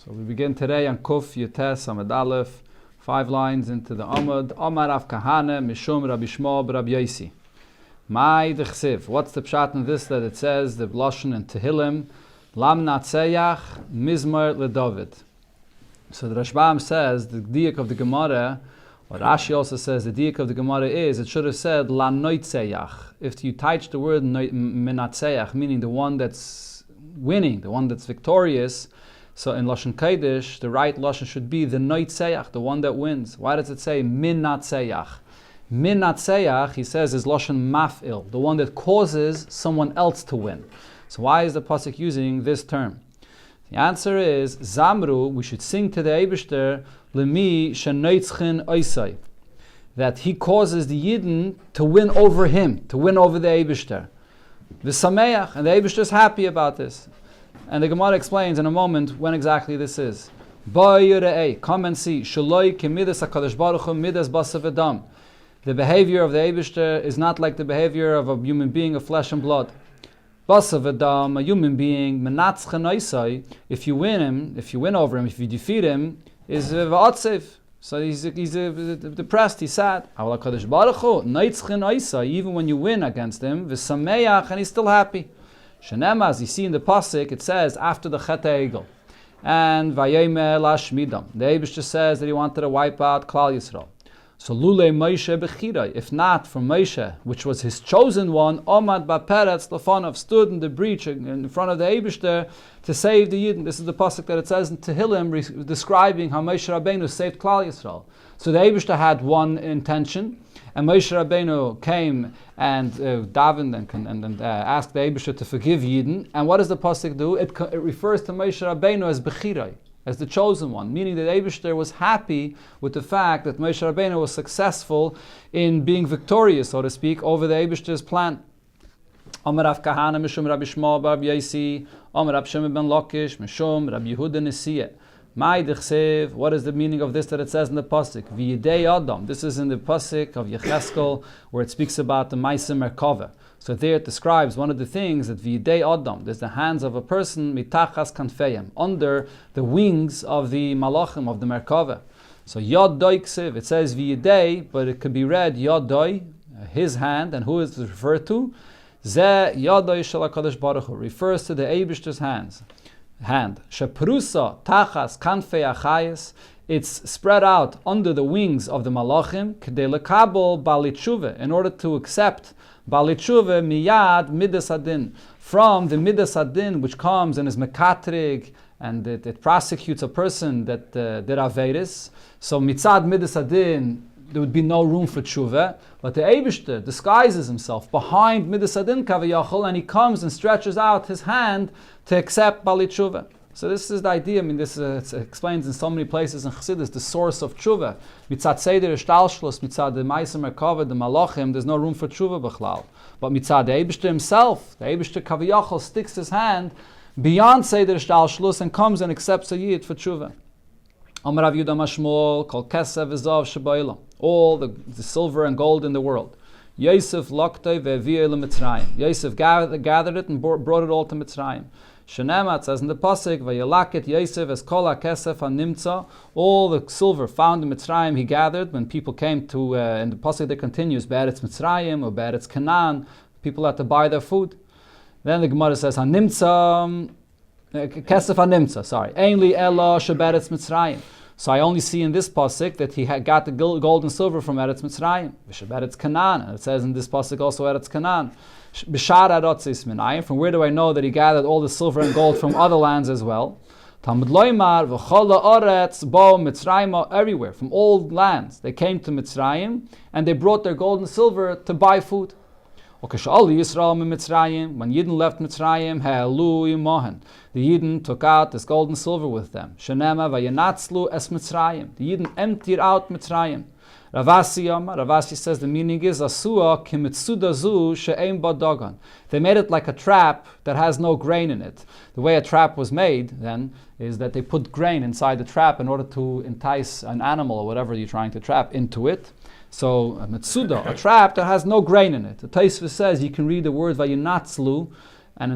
So we begin today on Kuf Yutes Amud Aleph, 5 lines into the Amud. Omar Rav Kahane Mishum Rabbi Shmuel Rabbi Yosi. Mai Dechsiv. What's the pshat in this that it says the Lashon and Tehillim Lam Natseyach Mizmor LeDavid. So the Rashbam says the diak of the Gemara, or Rashi also says the diak of the Gemara is it should have said La Noitzeyach. If you touch the word Menatzeyach, meaning the one that's winning, the one that's victorious. So in Lashon Kodesh, the right Lashon should be the Noitzeyach, the one that wins. Why does it say Min Natzeyach? Min Natzeyach, he says, is Lashon Maf'il, the one that causes someone else to win. So why is the pasuk using this term? The answer is Zamru, we should sing to the Eibishter, Lemi Shenoitzchin Oisai, that he causes the Yidden to win over him, to win over the Eibishter. V'sameach, and the Eibishter is happy about this. And the Gemara explains in a moment when exactly this is. Come and see. The behavior of the Eibishter is not like the behavior of a human being of flesh and blood. A human being, if you win him, if you win over him, if you defeat him, is v'atzev. So he's depressed, he's sad. Even when you win against him, and he's still happy. Shenema, as you see in the pasuk, it says after the Chet HaEgel, and Vayeme Lashmidam. The Eibishter says that he wanted to wipe out Klal Yisrael. So Lule Moshe Bechira, if not for Moshe, which was his chosen one, Omad Baperetz Lafonov stood in the breach in front of the Eibishter to save the Yidden. This is the pasuk that it says in Tehillim, describing how Moshe Rabbeinu saved Klal Yisrael. So the Eibishter had one intention. And Moshe Rabbeinu came and davened and asked the Eibishter to forgive Yidden. And what does the pasuk do? It refers to Moshe Rabbeinu as Bechirai, as the chosen one, meaning that the Eibishter was happy with the fact that Moshe Rabbeinu was successful in being victorious, so to speak, over the Eibishter's plan. Amar Rav Kahane Mishum Rabbi Shmuel Rabbi Yosi, Amar Rav Shimon ben Lakish Mishum Rabbi Yehuda Nesiyah. What is the meaning of this that it says in the pasuk? V'yidei Adam. This is in the pasuk of Yecheskel where it speaks about the Ma'aseh Merkava. So there it describes one of the things that V'yidei Adam, there's the hands of a person mitachas kanfeyim, under the wings of the malachim of the Merkava. So Yod Doi Ksiv, it says V'yidei, but it could be read Yod Doi, his hand, and who is it referred to? Zeh Yod Doi Shel HaKadosh Baruch Hu, refers to the Eibishter's hand. Sheprusa tachas kanfei achayis, it's spread out under the wings of the malachim k'dei lekabel balit tshuva, in order to accept balit tshuva miyad midas adin, from the midas adin which comes and is mekatrig, and it prosecutes a person that did averis. So mitzad midas adin, there would be no room for tshuva, but the Eibishter disguises himself behind midas adin kaviyachol, and he comes and stretches out his hand to accept balit tshuva. So this is the idea. I mean, this it explains in so many places in Chassidus the source of tshuva. Mitzad seder shtalshlus, mitzad the Ma'aseh Merkava, the malachim, there's no room for tshuva b'chlal. But mitzad the Eibishter himself, the Eibishter kaviyachol sticks his hand beyond seder shtalshlus and comes and accepts a yid for tshuva. Amar Rav Yudah Mashmol kol kesev v'zav shebaylam, all the silver and gold in the world. Yosef loktei ve'aviyeh leMitzrayim. Yosef gathered it and brought it all to Mitzrayim. Shenema, it says in the pasuk, vayalaket Yosef es kol hakesef hanimtza, all the silver found in Mitzrayim he gathered when people came to, in the pasuk that continues, Be'eretz Mitzrayim or Be'eretz Canaan, people had to buy their food. Then the Gemara says, hanimtza, kesef hanimtza, sorry, ein li elo sheberetz Mitzrayim. So I only see in this pasuk that he had got the gold and silver from Eretz Mitzrayim, Eretz Canaan, and it says in this pasuk also Eretz Canaan. From where do I know that he gathered all the silver and gold from other lands as well? Talmud Loimar v'chol ha'oretz bo Mitzrayim, everywhere from all lands they came to Mitzrayim and they brought their gold and silver to buy food. When Yidden left Mitzrayim, the Yidden took out this gold and silver with them. Shenema vayanatzlu es Mitzrayim. The Yidden emptied out Mitzrayim. Ravasi says the meaning is asua kimitsudazu she'ein badagan. They made it like a trap that has no grain in it. The way a trap was made then is that they put grain inside the trap in order to entice an animal or whatever you're trying to trap into it. So a mitsuda, a trap that has no grain in it. The Tosfos says you can read the word vayinatzlu and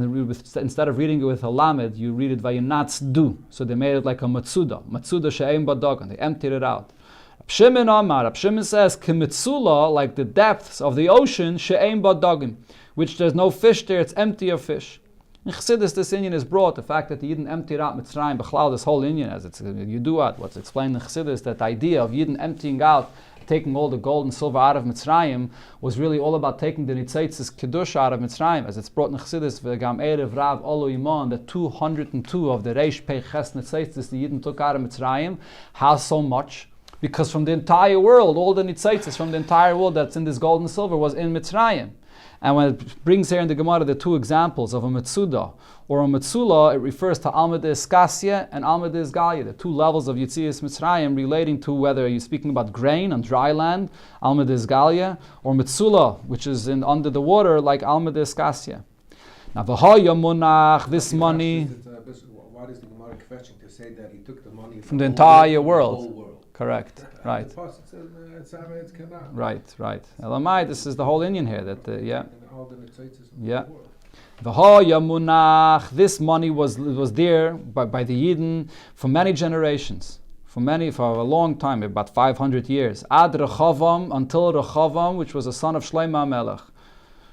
instead of reading it with a lamed, you read it vayinatzdu. So they made it like a matzuda she'ein ba dagan. They emptied it out. Rab Shimon says, kimitzula, like the depths of the ocean, she'ein ba dagim, which there's no fish there, it's empty of fish. In Chassidus, this Inyan is brought, the fact that the Yidden emptied out Mitzrayim, B'chlal, this whole Inyan, as it's Yuduat, what's explained in Chassidus, that the idea of Yidden emptying out, taking all the gold and silver out of Mitzrayim, was really all about taking the Nitzaitzis Kedusha out of Mitzrayim, as it's brought in Chassidus, V'gam Erev Rav Olu Imon, that 202 of the Reish Pei Ches Nitzaitzis the Yidden took out of Mitzrayim. How so much? Because from the entire world, all the Nitzaitzis from the entire world that's in this gold and silver was in Mitzrayim. And when it brings here in the Gemara the two examples of a Metzuda or a Metzula, it refers to Alma de Iskasya and Alma de Isgalia, the two levels of Yitzias Mitzrayim relating to whether you're speaking about grain on dry land, Alma de Isgalia, or Metzula, which is under the water, like Alma de Iskasya. Now, V'hoya Munach, this money... Why is the Gemara kvetching to say that he took the money from the entire world? The whole world? Correct, right. The pasuk says, Right. Elamai, this is the whole Indian here. Yeah. Yeah. V'hoya munach, this money was there by the Yidden for many generations, for a long time, about 500 years. Ad Rechavam, until Rechavam, which was a son of Shlomo Melech.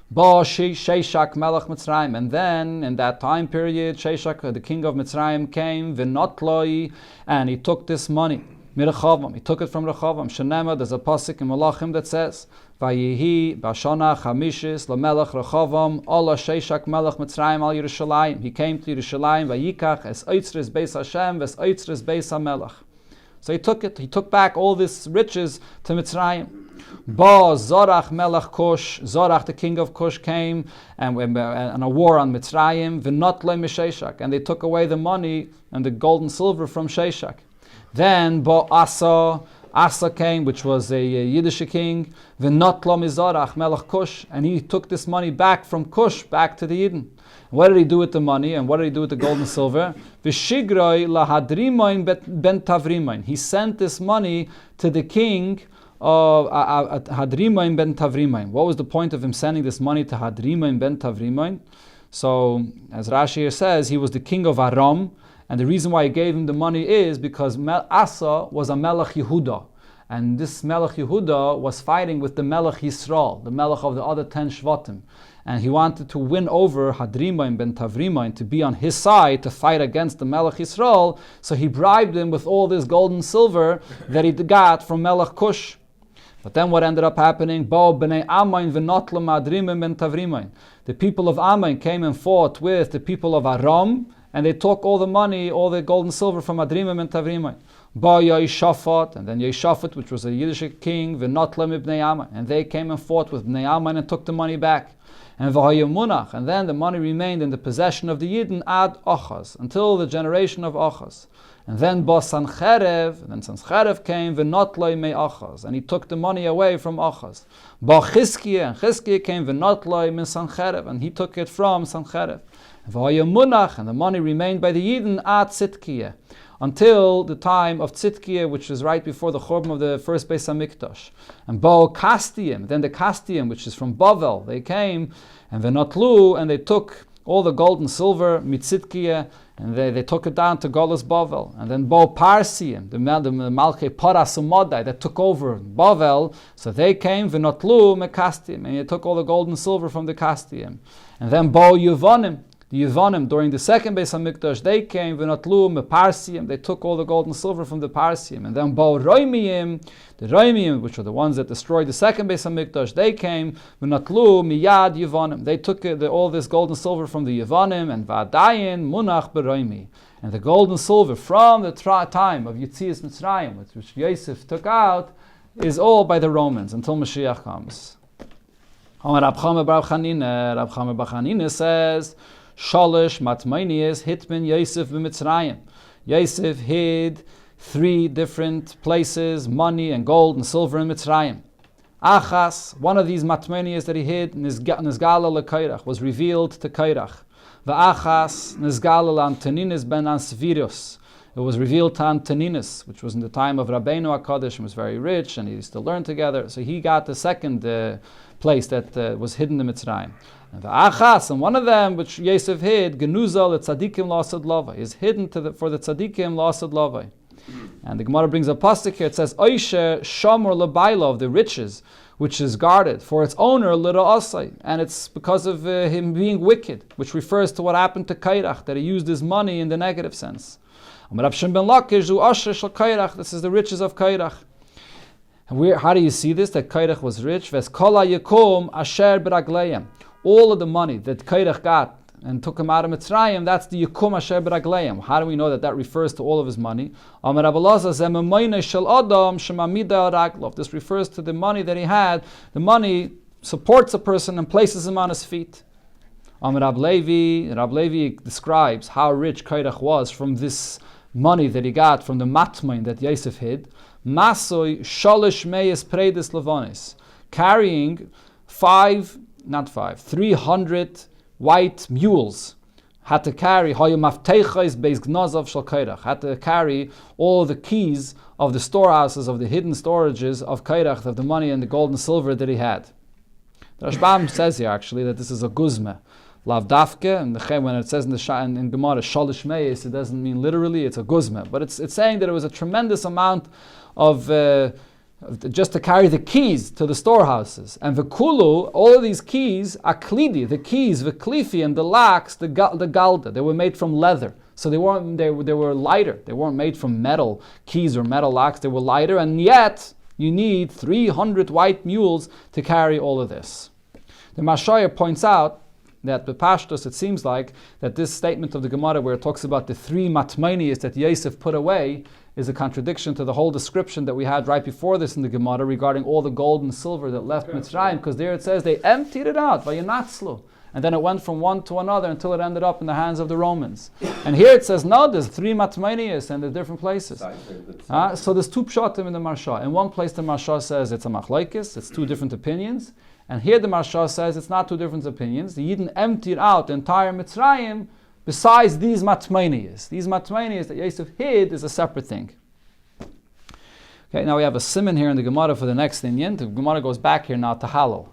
Ba Sheshak Melech Mitzrayim, and then in that time period, Sheshak, the king of Mitzrayim, came v'notloi, and he took this money. Mirchavam, he took it from Rechavam. Shenema, there's a pasuk in Malachim that says, Vayihi b'ashana chamishis lamelech Rechavam ala Sheshak Melech Mitzrayim al Yerushalayim. He came to Yerushalayim, vayikach es oitzres beis Hashem ves oitzres beis HaMelech. So he took it. He took back all this riches to Mitzrayim. Ba Zorach Melech Kush, Zorach the king of Kush came and a war on Mitzrayim. V'notlei misheshak, and they took away the money and the gold and silver from Sheshak. Then Bo Asa came, which was a Yiddish king, v'notlo mizarach melech Kush, and he took this money back from Kush back to the Yidden. What did he do with the money, and what did he do with the gold and silver? V'shigroi lahadrimoin ben tavrimoin. He sent this money to the king of Hadrimoin ben Tavrimoin. What was the point of him sending this money to Hadrimoin ben Tavrimoin? So, as Rashi here says, he was the king of Aram. And the reason why he gave him the money is because Asa was a Melech Yehuda. And this Melech Yehuda was fighting with the Melech Yisrael, the Melech of the other 10 Shvatim. And he wanted to win over Hadrimoin ben Tavrimoin to be on his side to fight against the Melech Yisrael. So he bribed him with all this gold and silver that he got from Melech Kush. But then what ended up happening? Bo b'nei Amain v'notlam Hadrimoin ben Tavrimoin. The people of Amain came and fought with the people of Aram, and they took all the money, all the gold and silver from Hadrimoin and Tavrimon. Ba Yeshafat, and then Yeshafat, which was a Yiddish king, v'notlem ibnei Ammon, and they came and fought with Bnei Ammon and took the money back. And v'hayamunach, and then the money remained in the possession of the Yidden ad Achaz, until the generation of Achaz. And then Ba Sancherev, and then Sancherev came, v'notloi me Achaz, and he took the money away from Achaz. Ba Chizkiah, and Chizkiah came, v'notloi me Sancherev, and he took it from Sancherev. And the money remained by the Yidden at Tzidkiah, until the time of Tzidkiah, which is right before the Churban of the first Beis HaMikdash. And Bo Kastiim, then the Kastiim, which is from Bavel, they came, and Venotlu, and they took all the gold and silver, Mitzidkiah, and they took it down to Golas Bavel. And then Bo Parsiim, the Malchei Parasumodai, that took over Bavel, so they came, Venotlu, Mekastiim, and they took all the gold and silver from the Kastiim. And then Bo Yuvonim, the Yevonim, during the second Beis HaMikdash, they came, v'notlu meparsiim, they took all the gold and silver from the Parsiim. And then Bo Roimiim, the Roimiim, which were the ones that destroyed the second Beis HaMikdash, they came, v'notlu miyad Yevonim, they took all this gold and silver from the Yevonim, and v'adayin munach beroimi. And the gold and silver from the time of Yitzias Mitzrayim, which Yosef took out, is all by the Romans, until Mashiach comes. Rab Chama bar Chanina says, Shalish matmainias hitman Yosef b'Mitzrayim. Yosef hid 3 different places, money and gold and silver in Mitzrayim. Achas, one of these matmainias that he hid, Nizgala leKairach, was revealed to Kairach. V'achas Nizgala l'Antoninis ben Ansvirus. it was revealed to Antoninus, which was in the time of Rabbeinu HaKadosh, and was very rich, and he used to learn together. So he got the second place that was hidden in Mitzrayim. And one of them, which Yosef hid, Genuzal et Tzadikim Lasad Lavai, is hidden for the Tzadikim Lasad Lavai. And the Gemara brings a pasuk here. It says, Oishe Shamor Labaila, of the riches, which is guarded for its owner, Lira Asai. And it's because of him being wicked, which refers to what happened to Kairach, that he used his money in the negative sense. This is the riches of Kairach. And how do you see this, that Kairach was rich? All of the money that Kairach got and took him out of Mitzrayim, that's the Yikum Asher B'Ragleim. How do we know that that refers to all of his money? This refers to the money that he had. The money supports a person and places him on his feet. Rab Levi describes how rich Kairach was from this money that he got from the matmain that Yosef hid. Masoy shalish meyes predis levonis, carrying 300 white mules, had to carry had to carry all the keys of the storehouses, of the hidden storages of Kairach, of the money and the gold and silver that he had. The Rashbam says here actually that this is a guzma, lav dafke, and when it says in Gemara shalish meyes, it doesn't mean literally, it's a guzma, but it's saying that it was a tremendous amount of just to carry the keys to the storehouses. And v'kulu, all of these keys, aklidi, the keys, v'klifi, and the locks, the galda, they were made from leather. So they were lighter. They weren't made from metal keys or metal locks. They were lighter, and yet you need 300 white mules to carry all of this. The Mashaya points out that B'Pashtos, it seems like that this statement of the Gemara where it talks about the 3 matmanias that Yosef put away is a contradiction to the whole description that we had right before this in the Gemara regarding all the gold and silver that left Mitzrayim, because there it says they emptied it out, vayinatzlu, and then it went from one to another until it ended up in the hands of the Romans. And here it says, no, there's 3 matmanias and they're different places. So there's 2 pshatim in the Marsha. In one place the Marsha says it's a machlaikis, it's 2 different opinions. And here the Marsha says it's not 2 different opinions. The Yidden emptied out the entire Mitzrayim besides these matmanias. These matmanias that Yosef hid is a separate thing. Okay, now we have a siman here in the Gemara for the next inyan. The Gemara goes back here now to Halal.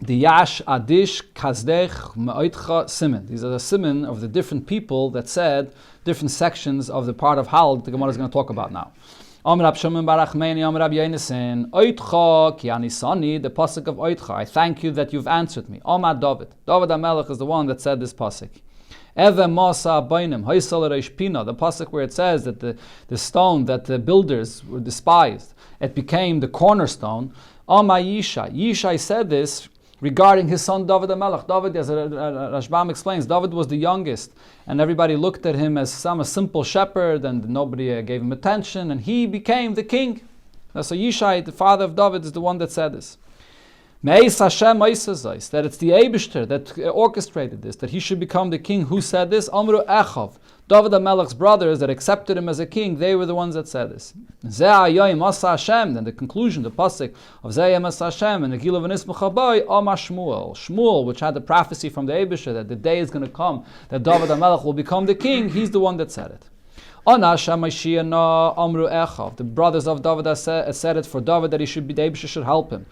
The Yash Adish Kazdech Ma'oitcha siman. These are the siman of the different people that said different sections of the part of Halal that the Gemara is going to talk about now. The pasuk of Oitcha, I thank you that you've answered me. Amad David. David HaMelech is the one that said this pasuk. The pasuk where it says that the stone that the builders were despised, it became the cornerstone. Yishai said this regarding his son David HaMelech. David, as Rashbam explains, David was the youngest, and everybody looked at him as a simple shepherd, and nobody gave him attention, and he became the king. So Yishai, the father of David, is the one that said this. Meis Hashem Oisazais, that it's the Eibishter that orchestrated this, that he should become the king. Who said this? Amru Echav. David HaMelech's brothers that accepted him as a king, they were the ones that said this. Ze'ayayim Asa Hashem, then the conclusion, the pasuk of Ze'ayim Asa Hashem, and the Gila V'nismuchabai, Ama Shmuel. Shmuel, which had the prophecy from the Eibishter that the day is going to come that David HaMelech will become the king, he's the one that said it. The brothers of David said it for David that he should be, the Eibishter should help him.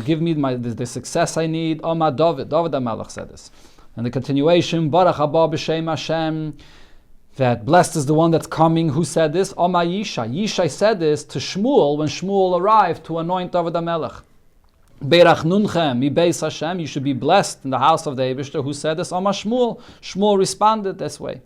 Give me the success I need. David HaMelech said this. And the continuation, Baruch haba b'shem Hashem, that blessed is the one that's coming. Who said this? Yishai. Yishai said this to Shmuel when Shmuel arrived to anoint David HaMelech. Beirach nunchem mi beis Hashem, you should be blessed in the house of the Eibishter. Who said this? Shmuel. Shmuel responded this way.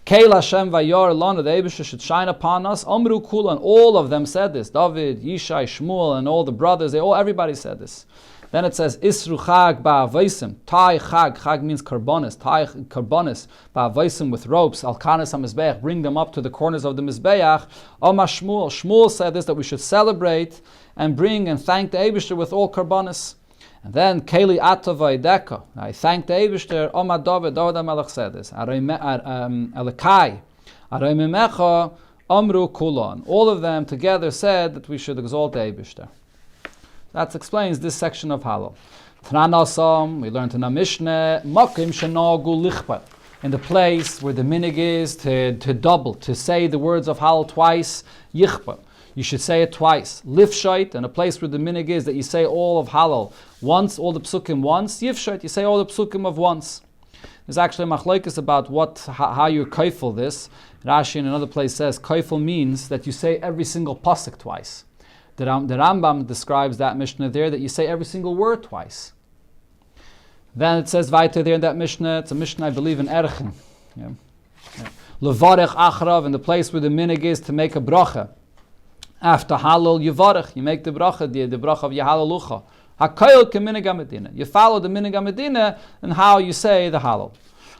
Keil Hashem vayar lana, the Eibishter should shine upon us. Amru kulan, all of them said this. David, Yishai, Shmuel, and all the brothers, everybody said this. Then it says, Isru chag ba'avaisim, tai chag, chag means karbonis, tai karbonis, ba'avaisim with ropes, alkanis ha-mizbeach, bring them up to the corners of the mizbeach. Shmuel, Shmuel said this, that we should celebrate and bring and thank the Eibishter with all karbonis. And then, Keli atavai deka, I thank the Eibishter. David HaMelech said this, Elekai, Aroimimecha, Amru kulan, all of them together said that we should exalt the Eibishter. That explains this section of Halal. We learned in our Mishnah, Makim shenagu lichpat. in the place where the minig is to double, to say the words of Hallel twice, yichba. You should say it twice. Lifshait, in a place where the minig is that you say all of Hallel once, all the psukim once. Yifshait, you say all the psukim of once. There's actually a machlokes about how you kaifel this. Rashi in another place says kaifel means that you say every single pasuk twice. The Rambam describes that Mishnah there that you say every single word twice. Then it says weiter there in that Mishnah, it's a Mishnah I believe in Erchen. Levarech achrav, in the place where the minig is to make a bracha. After Hallel Yevarech, you make the bracha, the bracha of Yehalalucha. HaKayil keminig HaMedina. You follow the minig HaMedina and how you say the Hallel.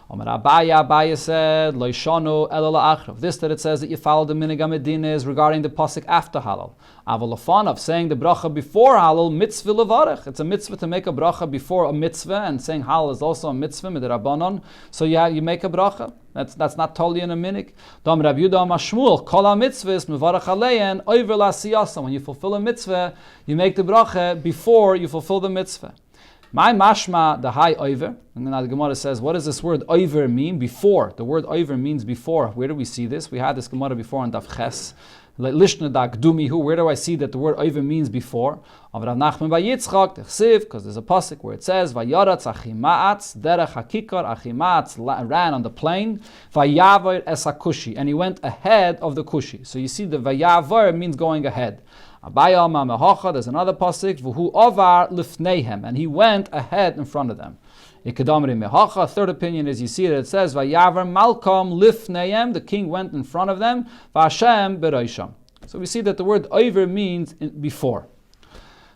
Abaya said, Loishanu Elo La'achrav. This that it says that you follow the minig HaMedina is regarding the pasuk after Hallel. Avalafanav, saying the bracha before Hallel, mitzvah levarech. It's a mitzvah to make a bracha before a mitzvah, and saying Hallel is also a mitzvah, midrabanon. So you make a bracha. That's not totally in a minig. Dam Rab Yudah Mashmuel, kol ha-mitzvahs mevarach alein oiver la'asiyasa. When you fulfill a mitzvah, you make the bracha before you fulfill the mitzvah. My mashma, the high oiver. And then the Gemara says, what does this word oiver mean? Before. The word oiver means before. Where do we see this? We had this Gemara before on Daf Ches. Lishna da gdumihu. Where do I see that the word oiver means before? Of Rav Nachman by Yitzchak, because there's a pasuk where it says, Vayaratz achimaatz derech hakikar, achimaatz ran on the plain, Vayavar es hakushi, and he went ahead of the kushi. So you see the Vayavar means going ahead. Abaya ma mehocha, there's another pasuk, Vuhu ovar lifneihem, and he went ahead in front of them. Ikadamri mehocha, third opinion is you see that it says, Vayavar malkom lifneihem, the king went in front of them, Vashem beroisham. So we see that the word oiver means before.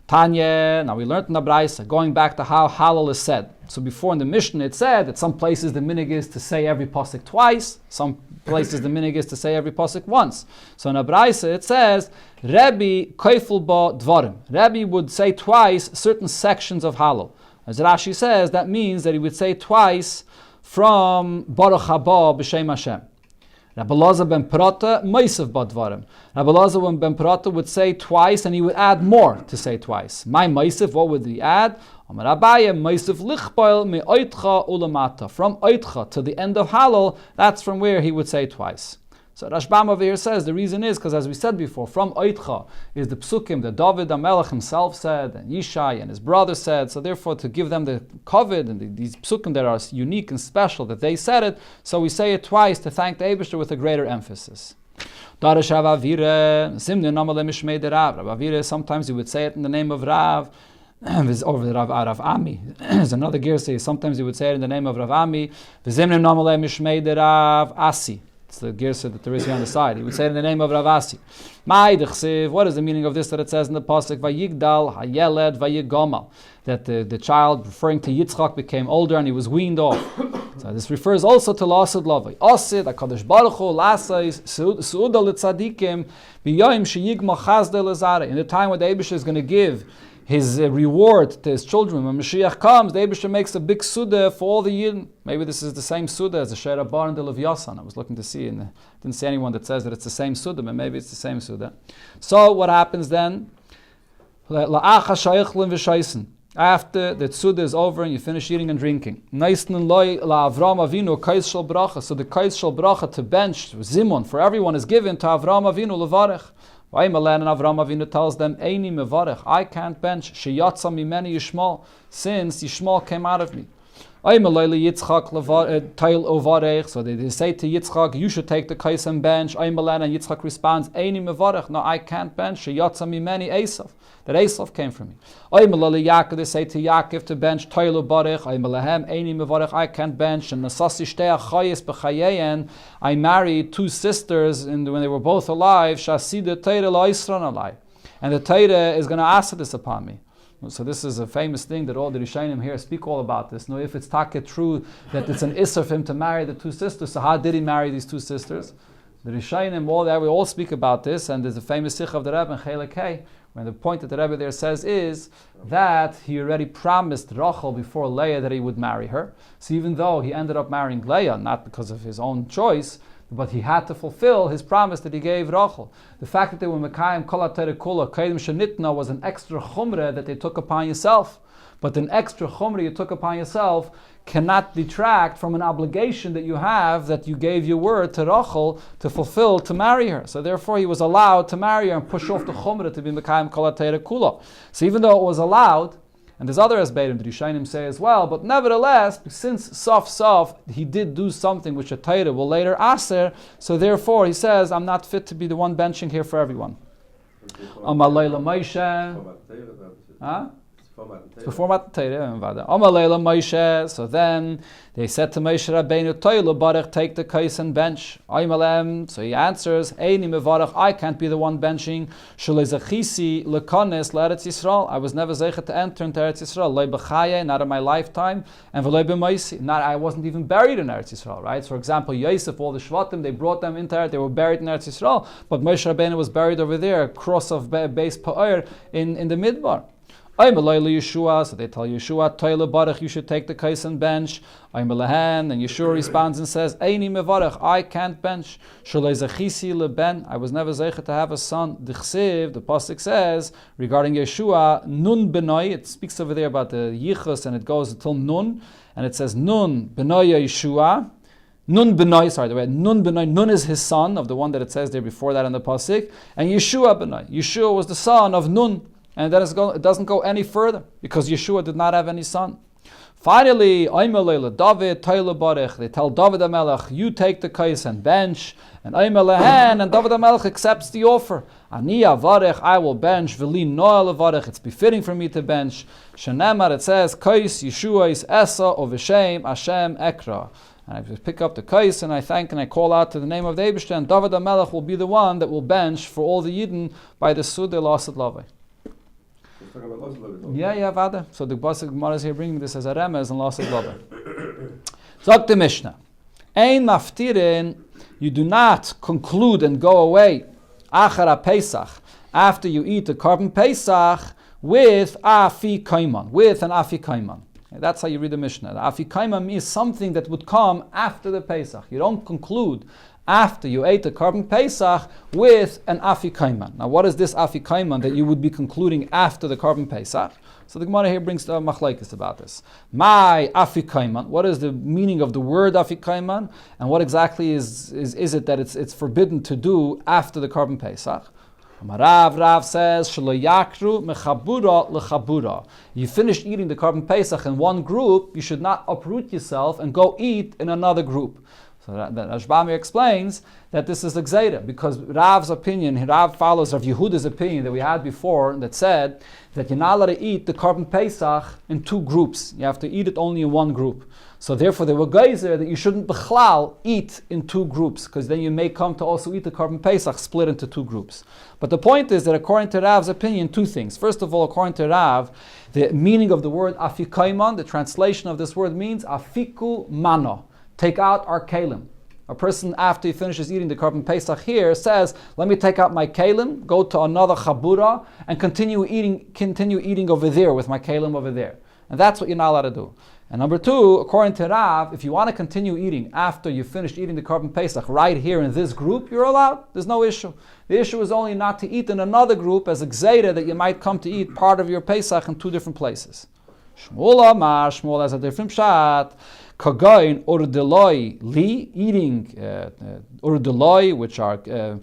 Tanya, now we learned in the Braisa, going back to how Hallel is said. So before in the Mishnah it said that some places the minig is to say every pasuk twice, some places the minig is to say every pasuk once. So in the Braisa it says, Rebbe koifel ba dvarim. Rebbe would say twice certain sections of Hallel. As Rashi says, that means that he would say twice from Baruch haba b'shem Hashem. Rabbi Elazar ben Prata, Meisav Badvarim. Rabbi Elazar ben Prata would say twice, and he would add more to say twice. My Meisav, what would he add? Amar Abaye, Meisav Lichpail me Oitcha Ulamata. From Oitcha to the end of Hallel, that's from where he would say twice. So Rashbam over here says the reason is because, as we said before, from Oitcha is the psukim that David HaMelech himself said, and Yishai and his brother said. So therefore, to give them the covet and these psukim that are unique and special, that they said it, so we say it twice to thank the Eibishter with a greater emphasis. Sometimes he would say it in the name of Rav. Over the Rav Ami. There's another gear sometimes he would say it in the name of Rav Ami. Rav Asi. It's the girsa that there is here on the side. He would say it in the name of Rav Asi. What is the meaning of this that it says in the pasuk? Vayigdal hayeled vayigomal. That the child, referring to Yitzchak, became older and he was weaned off. So this refers also to Lasud Lavai. Asid HaKadosh Baruch Hu Lasais Su'uda L'Tzadikim B'yoyim Sheyigma Chazde L'Zare. In the time when the Eibusha is going to give his reward to his children, when Mashiach comes, the Eibusha makes a big suda for all the Yidden. Maybe this is the same suda as the Shera Bar and the Levyasan. I was looking to see, and didn't see anyone that says that it's the same suda, but maybe it's the same suda. So what happens then? After the tzuda is over and you finish eating and drinking. So the kais shel bracha to bench, zimun, for everyone is given to Avram Avinu levarech. And Avram Avinu tells them, Eini mevarech, I can't bench, sheyatza mimeni Yishmael, since Yishmael came out of me. So they say to Yitzchak, you should take the kais and bench. And Yitzchak responds, Eini mevarech, no, I can't bench, sheyatza mimeni Esav, that Esav came from me. They say to Yaakov to bench, I can't bench. And I married two sisters when they were both alive, and the Torah is going to ask this upon me. So this is a famous thing that all the Rishonim here speak all about this. Now, if it's taka true that it's an issur for him to marry the two sisters, so how did he marry these two sisters? The Rishonim, we all speak about this, and there's a famous sikh of the Rebbe in Chelek Hey, when the point that the Rebbe there says is that he already promised Rachel before Leah that he would marry her. So even though he ended up marrying Leah, not because of his own choice, but he had to fulfill his promise that he gave Rachel. The fact that they were Mekayim Kol HaTorah Kula Kaidim Shenitna was an extra chumrah that they took upon yourself. But an extra chumrah you took upon yourself cannot detract from an obligation that you have, that you gave your word to Rachel to fulfill, to marry her. So therefore he was allowed to marry her and push off the chumrah to be mekayim kol ha-Torah kula. So even though it was allowed, and there's other asbeirim that Rishonim say as well, but nevertheless, since Sof he did do something which a Torah will later aser, so therefore he says, I'm not fit to be the one benching here for everyone. Amalayla Moshe. Before Moshe, so then they said to Moshe Rabbeinu, Toilu Barach, take the kais and bench. So he answers, Eini mevarach, I can't be the one benching. Shalei zechisi lekones le'eretz Yisrael. I was never zeichet to enter into Eretz Yisrael. Lei b'chaye, not in my lifetime, and v'lei b'moisi, not I wasn't even buried in Eretz Yisrael. Right? So for example, Yosef, all the Shvatim, they brought them into Eretz. They were buried in Eretz Yisrael, but Moshe Rabbeinu was buried over there, across of base Pa'ir in the Midbar. I'm a Yeshua, so they tell Yeshua, Toile Barach, you should take the kais and bench. I'm a Lehen, and Yeshua responds and says, Eini mevarach, I can't bench. Shalei zechisi leben, I was never zeichet to have a son. Dichsiv, the pasuk says regarding Yeshua, Nun benoi. It speaks over there about the yichus, and it goes until Nun, and it says Nun benoi Yeshua. Nun benoi, sorry, the word Nun benoi. Nun is his son, of the one that it says there before that in the pasuk, and Yeshua benoi. Yeshua was the son of Nun. And then it doesn't go any further, because Yeshua did not have any son. Finally, David, they tell David HaMelech, you take the kais and bench, and and David HaMelech accepts the offer. Ani avarech, I will bench, v'li noel avarech, it's befitting for me to bench. Shenemar, it says, kais Yeshua is esa of Hashem ekra. And I just pick up the kais and I thank and I call out to the name of the Eibishter, and David HaMelech will be the one that will bench for all the Yidden by the Sud Lasad Lavai. Vada. So the Pasuk Gemara is here bringing this as a remez and loss of lover. Zok the Mishnah. Ein maftirin, you do not conclude and go away achara Pesach, after you eat the carbon Pesach, with afi kaiman, with an afi kaiman. That's how you read the Mishnah. The afi kaiman is something that would come after the Pesach. You don't conclude after you ate the carbon Pesach with an afikaiman. Now what is this afikaiman that you would be concluding after the carbon Pesach? So the Gemara here brings the machlekes about this. My afikaiman, what is the meaning of the word afikaiman? And what exactly is it that it's forbidden to do after the carbon Pesach? Rav says, Shaloyakru mechabura lechabura. You finished eating the carbon Pesach in one group, you should not uproot yourself and go eat in another group. So that Rashbami explains that this is a gzeira, because Rav's opinion, Rav follows Rav Yehuda's opinion that we had before, that said that you're not allowed to eat the carbon Pesach in two groups. You have to eat it only in one group. So therefore there were geyser that you shouldn't b'chlal eat in two groups, because then you may come to also eat the carbon Pesach split into two groups. But the point is that according to Rav's opinion, two things. First of all, according to Rav, the meaning of the word afikaiman, the translation of this word means afiku mano. Take out our kalim. A person, after he finishes eating the carbon Pesach here, says, let me take out my kalim, go to another chabura, and continue eating over there with my kalim over there. And that's what you're not allowed to do. And number two, according to Rav, if you want to continue eating after you finished eating the carbon Pesach right here in this group, you're allowed. There's no issue. The issue is only not to eat in another group as a gzeira that you might come to eat part of your Pesach in two different places. Shmuel Amar, Shmuel has a different shot. Kagain urdeloi li, eating urdeloi, which are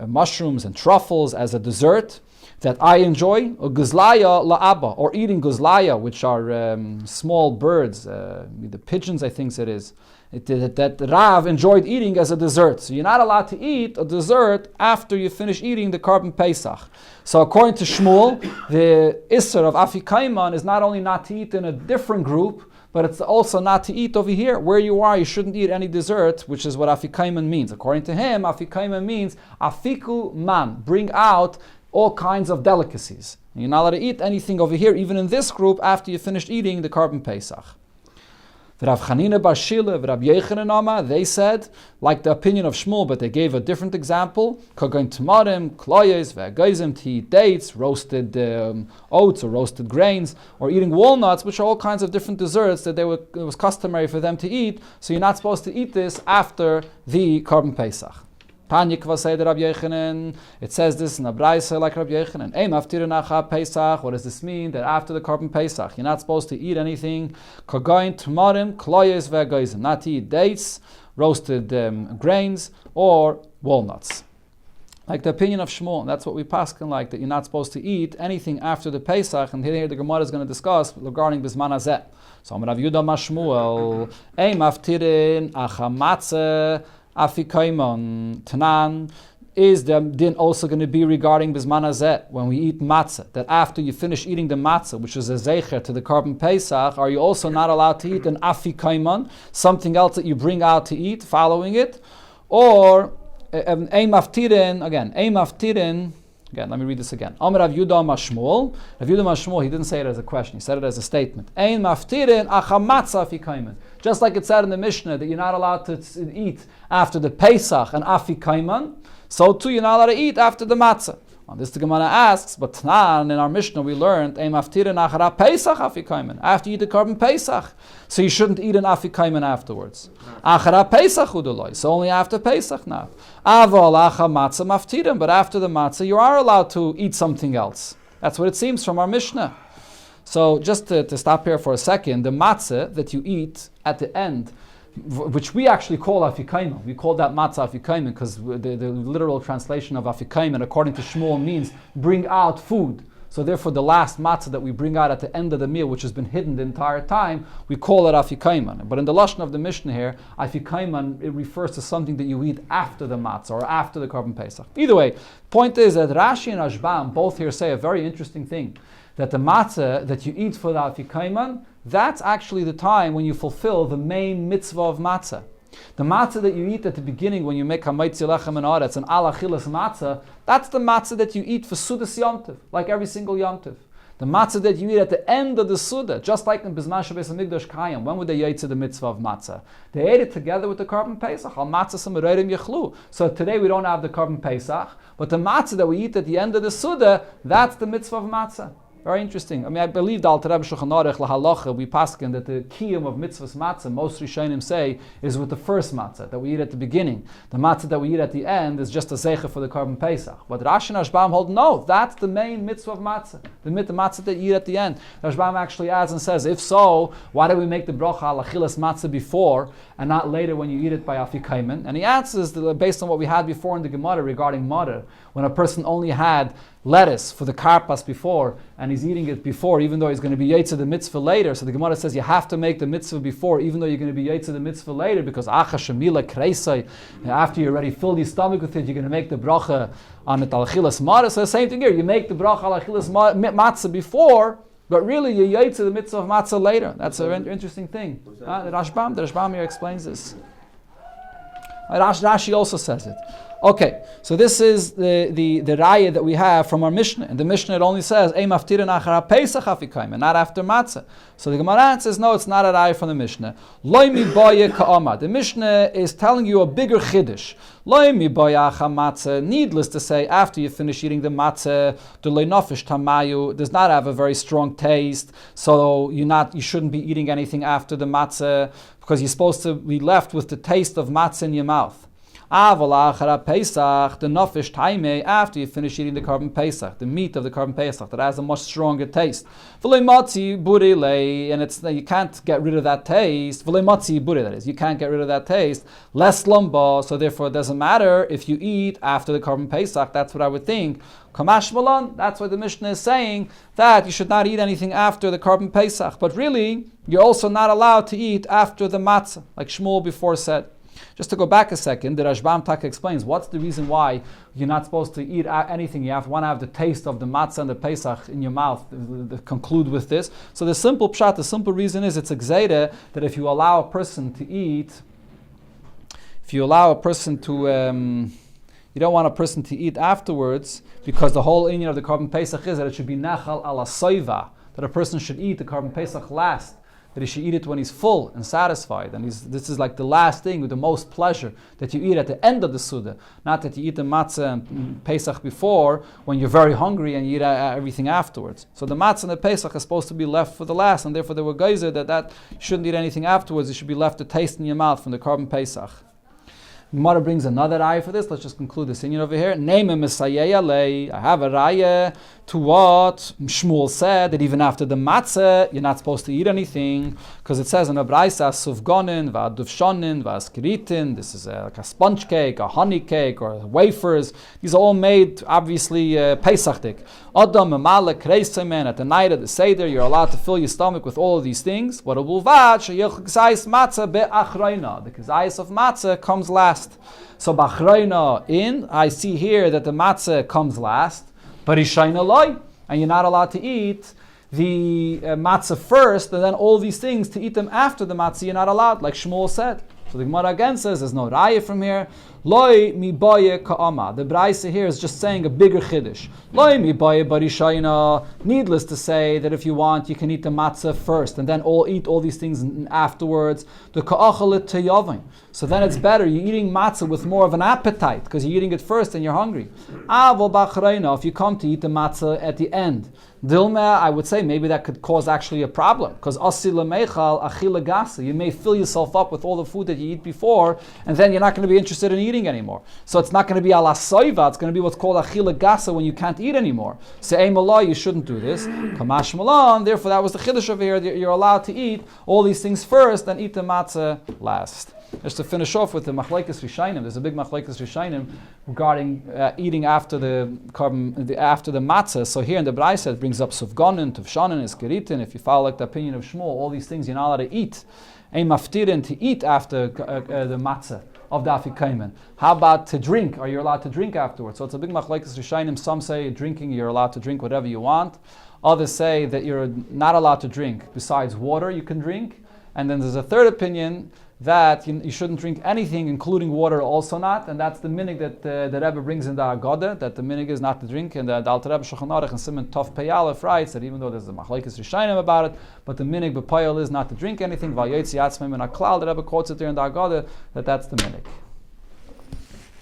mushrooms and truffles as a dessert that I enjoy, or guzlaya la'aba, or eating guzlaya, which are small birds, the pigeons I think it is, that Rav enjoyed eating as a dessert. So you're not allowed to eat a dessert after you finish eating the carbon Pesach. So according to Shmuel, the Isser of afikaiman is not only not to eat in a different group, but it's also not to eat over here. Where you are, you shouldn't eat any dessert, which is what afikaiman means. According to him, afikaiman means afiku man, bring out all kinds of delicacies. You're not allowed to eat anything over here, even in this group, after you finished eating the carbon Pesach. Rav Chanina Bar Shila, Rav Yechanan Nama, they said, like the opinion of Shmuel, but they gave a different example. Kagan tamarim, kloyes, ve'agayzim, to eat dates, roasted oats or roasted grains, or eating walnuts, which are all kinds of different desserts that it was customary for them to eat. So you're not supposed to eat this after the carbon Pesach. Tanya Kvasei Rabbi Yechanan. It says this in a Braisa like Rabbi Yechanan. Ein maftirin acha Pesach. What does this mean? That after the Korban Pesach, you're not supposed to eat anything. Kagoin tmarim kloyes ve'goizim. Not to eat dates, roasted grains, or walnuts. Like the opinion of Shmuel, that's what we paskin like, that you're not supposed to eat anything after the Pesach, and here the Gemara is going to discuss regarding Bisman Hazeh. So Rav Yudah Mashmuel, Ei maftirin acha matzah afikaimon tanan. Is the din also going to be regarding Bisman Hazeh, when we eat matzah, that after you finish eating the matzah, which is a zeicher to the Korban Pesach, are you also not allowed to eat an afikaimon, something else that you bring out to eat following it? Or Ein maftirin, let me read this again. Amar Rav Yudah Mashmuel. Rav Yudah Mashmuel, he didn't say it as a question, he said it as a statement. Ein maftirin acha matzah afikaiman. Just like it said in the Mishnah that you're not allowed to eat after the Pesach and afikaiman, so too you're not allowed to eat after the matzah. On this the Gemara asks, but Tanan, in our Mishnah we learned, Ein maftirin achara Pesach afikaiman. After you eat the Korban Pesach, so you shouldn't eat an afikaiman afterwards. Achara Pesach udoloi, so only after Pesach now. Aval acha matzah maftirin, but after the matzah you are allowed to eat something else. That's what it seems from our Mishnah. So just to stop here for a second, the matzah that you eat at the end, which we actually call afikaiman. We call that matzah afikaiman because the literal translation of afikaiman, according to Shmuel, means bring out food. So therefore, the last matzah that we bring out at the end of the meal, which has been hidden the entire time, we call it afikaiman. But in the lashon of the Mishnah here, afikaiman, it refers to something that you eat after the matzah or after the Korban Pesach. Either way, point is that Rashi and Ashbam both here say a very interesting thing, that the matzah that you eat for the afikaiman, that's actually the time when you fulfill the main mitzvah of matzah. The matzah that you eat at the beginning when you make hamaitzi lechem and aretz, an ala chilas matzah, that's the matzah that you eat for Sudas Yom Tov, like every single Yom Tov. The matzah that you eat at the end of the Suda, just like in Bizman Shabbos HaMikdash Kayim, when would they eat the mitzvah of matzah? They ate it together with the Korban Pesach, al matzah samareirim yechlu. So today we don't have the Korban Pesach, but the matzah that we eat at the end of the Suda, that's the mitzvah of matzah. Very interesting. I mean, I believe the Alter Rebbe Shulchan Aruch lahalacha, we paskin that the kiyum of mitzvahs matzah, most Rishonim say, is with the first matzah that we eat at the beginning. The matzah that we eat at the end is just a zeicha for the Korban Pesach. But Rashi and Ashbam hold, no, that's the main mitzvah of matzah, the matzah that you eat at the end. Ashbam actually adds and says, if so, why do we make the bracha al achilas matzah before and not later when you eat it by afikaimen? And he answers based on what we had before in the Gemara regarding mother, when a person only had lettuce for the karpas before, and he's eating it before, even though he's going to be yetzer the mitzvah later. So the Gemara says you have to make the mitzvah before, even though you're going to be yetzer the mitzvah later, because acha shemila kreisai, after you already filled your stomach with it, you're going to make the bracha on it al achilas matzah. So the same thing here, you make the bracha al achilas matzah before, but really you yetzer the mitzvah of matzah later. That's an interesting thing. The Rashbam here explains this. Rashi also says it. Okay, so this is the raya that we have from our Mishnah. And the Mishnah, it only says, Ei maftirin achara Pesach afikaimen, not after matzah. So the Gemara says, no, it's not a raya from the Mishnah. Loi mi boye ka'ama. The Mishnah is telling you a bigger chiddush. Loi mi boye acha matzah. Needless to say, after you finish eating the matzah, the loi nofish tamayu does not have a very strong taste. So you shouldn't be eating anything after the matzah, because you're supposed to be left with the taste of matzah in your mouth. Pesach, the nofish taime, after you finish eating the Korban Pesach, the meat of the Korban Pesach, that has a much stronger taste. And you can't get rid of that taste. That is, you can't get rid of that taste. Less lumba, so therefore it doesn't matter if you eat after the Korban Pesach. That's what I would think. Kamash Malon, that's why the Mishnah is saying that you should not eat anything after the Korban Pesach. But really, you're also not allowed to eat after the matzah, like Shmuel before said. Just to go back a second, the Rashbam Taka explains what's the reason why you're not supposed to eat anything. You want to have the taste of the matzah and the Pesach in your mouth. Conclude with this. So the simple pshat, the simple reason is it's a gzeira that if you allow a person to eat, you don't want a person to eat afterwards, because the whole inyan of the Korban Pesach is that it should be nachal ala soiva, that a person should eat the Korban Pesach last, that he should eat it when he's full and satisfied. And this is like the last thing with the most pleasure, that you eat at the end of the Suda, not that you eat the matzah and Pesach before when you're very hungry and you eat everything afterwards. So the matzah and the Pesach are supposed to be left for the last, and therefore there were geyser that you shouldn't eat anything afterwards. It should be left to taste in your mouth from the Korban Pesach. Gemara brings another raya for this. Let's just conclude this union over here. Name a Messiah lei. I have a raya to what Shmuel said, that even after the matzah, you're not supposed to eat anything, because it says in a braysa, sufgonin, va'aduvshonin, va'askiritin. This is like a sponge cake, a honey cake, or wafers. These are all made, obviously, Pesachdik. Adam, Amalek, Kreisemen, at the night of the Seder, you're allowed to fill your stomach with all of these things. What a bulvat, sheyech gzais matzah be'achroina. The gzais of matzah comes last. So b'achroina I see here that the matzah comes last, but Rishayna loy, and you're not allowed to eat the matzah first, and then all these things, to eat them after the matzah, you're not allowed, like Shmuel said. So the Gemara again says, there's no raya from here. Loi mi boye ka'ama. The Braisa here is just saying a bigger chiddush. Loi mi boye barishayna. Needless to say that if you want, you can eat the matzah first and then eat all these things afterwards. The ka'achalit teyavin. So then it's better. You're eating matzah with more of an appetite because you're eating it first and you're hungry. Avol b'achrayna. If you come to eat the matzah at the end, Dilma, I would say maybe that could cause actually a problem, because asila meichal achila gasa. You may fill yourself up with all the food that you eat before, and then you're not going to be interested in eating anymore. So it's not going to be ala soiva. It's going to be what's called achila gasa when you can't eat anymore. Say mallah, you shouldn't do this. Kamash malan. Therefore, that was the chiddush over here. You're allowed to eat all these things first, and eat the matzah last. Just to finish off with the machlekes rishayim, there's a big machlekes rishayim regarding eating after the matzah. So here in the Braisa it brings up sufgonin, tuvshanin, iskeritin. If you follow like the opinion of Shmuel, all these things you're not allowed to eat. Ein maftirin, to eat after the matzah of the afikomen. How about to drink? Are you allowed to drink afterwards? So it's a big machlekes rishayim. Some say drinking, you're allowed to drink whatever you want. Others say that you're not allowed to drink. Besides water, you can drink. And then there's a third opinion that you shouldn't drink anything, including water, also not, and that's the minig that the Rebbe brings in the Agada, that the minig is not to drink, and the Alter Rebbe Shulchan Aruch and Simon Tov Pei Aleph writes that even though there's the machlekes rishayim about it, but the minig b'payil is not to drink anything. Vayotzi atzmei min haklal, the Rebbe quotes it there in the Agada that that's the minig.